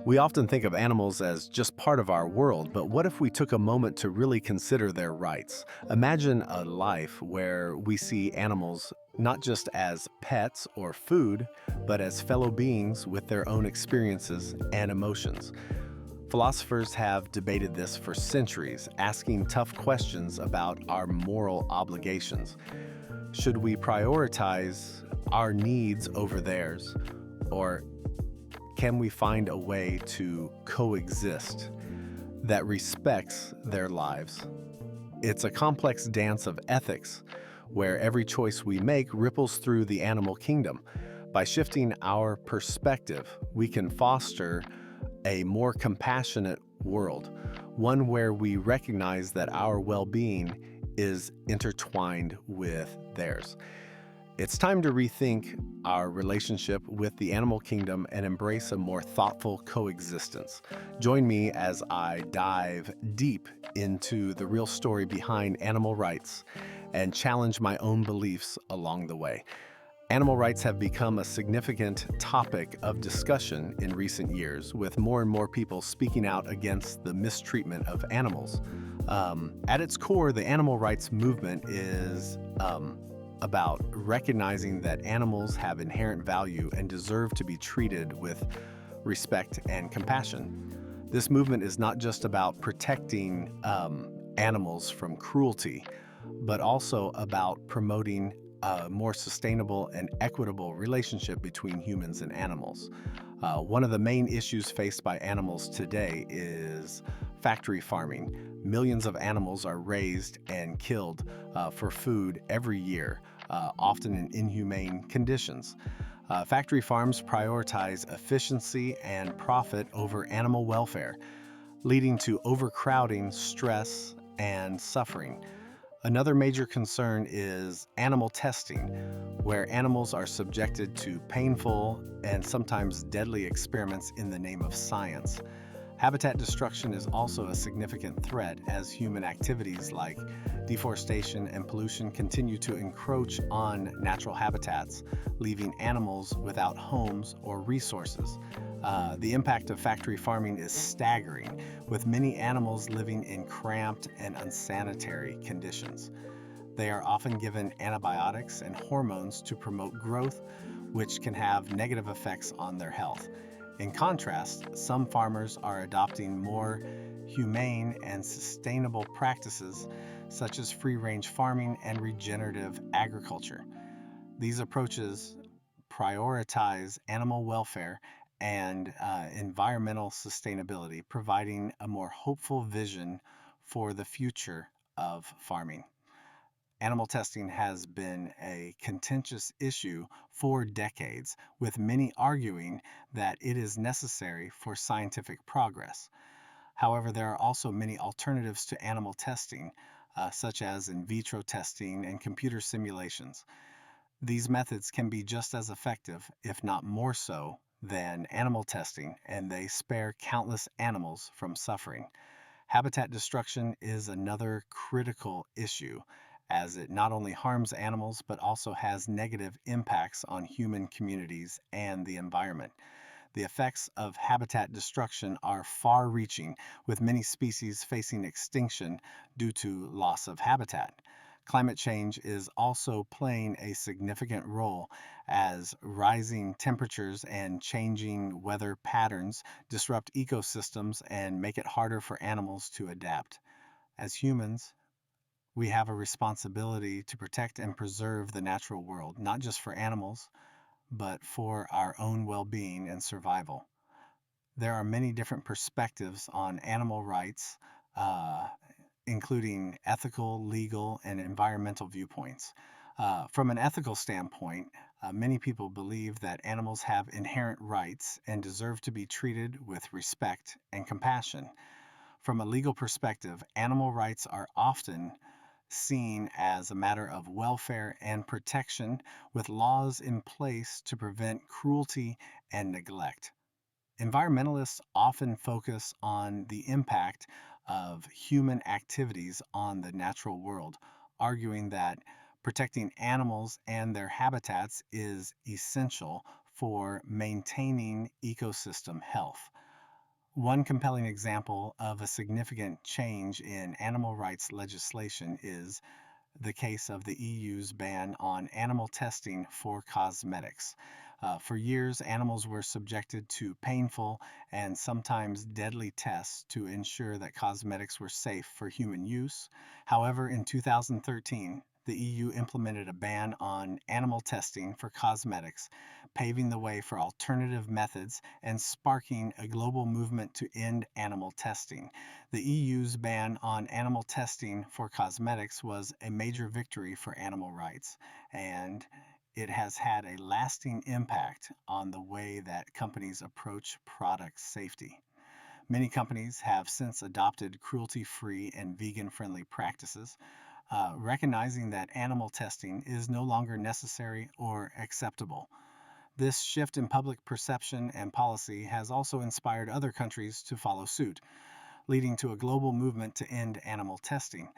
We often think of animals as just part of our world, but what if we took a moment to really consider their rights? Imagine a life where we see animals not just as pets or food, but as fellow beings with their own experiences and emotions. Philosophers have debated this for centuries, asking tough questions about our moral obligations. Should we prioritize our needs over theirs? Or can we find a way to coexist that respects their lives? It's a complex dance of ethics where every choice we make ripples through the animal kingdom. By shifting our perspective, we can foster a more compassionate world, one where we recognize that our well being is intertwined with theirs. It's time to rethink our relationship with the animal kingdom and embrace a more thoughtful coexistence. Join me as I dive deep into the real story behind animal rights and challenge my own beliefs along the way. Animal rights have become a significant topic of discussion in recent years, with more and more people speaking out against the mistreatment of animals. At its core, the animal rights movement is about recognizing that animals have inherent value and deserve to be treated with respect and compassion. This movement is not just about protecting animals from cruelty, but also about promoting a more sustainable and equitable relationship between humans and animals. One of the main issues faced by animals today is factory farming. Millions of animals are raised and killed for food every year, often in inhumane conditions. Factory farms prioritize efficiency and profit over animal welfare, leading to overcrowding, stress, and suffering. Another major concern is animal testing, where animals are subjected to painful and sometimes deadly experiments in the name of science. Habitat destruction is also a significant threat as human activities like deforestation and pollution continue to encroach on natural habitats, leaving animals without homes or resources. The impact of factory farming is staggering, with many animals living in cramped and unsanitary conditions. They are often given antibiotics and hormones to promote growth, which can have negative effects on their health. In contrast, some farmers are adopting more humane and sustainable practices, such as free-range farming and regenerative agriculture. These approaches prioritize animal welfare and environmental sustainability, providing a more hopeful vision for the future of farming. Animal testing has been a contentious issue for decades, with many arguing that it is necessary for scientific progress. However, there are also many alternatives to animal testing, such as in vitro testing and computer simulations. These methods can be just as effective, if not more so, than animal testing, and they spare countless animals from suffering. Habitat destruction is another critical issue, as it not only harms animals but also has negative impacts on human communities and the environment. The effects of habitat destruction are far reaching, with many species facing extinction due to loss of habitat. Climate change is also playing a significant role as rising temperatures and changing weather patterns disrupt ecosystems and make it harder for animals to adapt. As humans, we have a responsibility to protect and preserve the natural world, not just for animals, but for our own well-being and survival. There are many different perspectives on animal rights, uh, including ethical, legal, and environmental viewpoints. From an ethical standpoint, many people believe that animals have inherent rights and deserve to be treated with respect and compassion. From a legal perspective, animal rights are often seen as a matter of welfare and protection, with laws in place to prevent cruelty and neglect. Environmentalists often focus on the impact of human activities on the natural world, arguing that protecting animals and their habitats is essential for maintaining ecosystem health. One compelling example of a significant change in animal rights legislation is the case of the EU's ban on animal testing for cosmetics. For years, animals were subjected to painful and sometimes deadly tests to ensure that cosmetics were safe for human use. However, in 2013, the EU implemented a ban on animal testing for cosmetics, paving the way for alternative methods and sparking a global movement to end animal testing. The EU's ban on animal testing for cosmetics was a major victory for animal rights, and it has had a lasting impact on the way that companies approach product safety. Many companies have since adopted cruelty free and vegan friendly practices, recognizing that animal testing is no longer necessary or acceptable. This shift in public perception and policy has also inspired other countries to follow suit, leading to a global movement to end animal testing.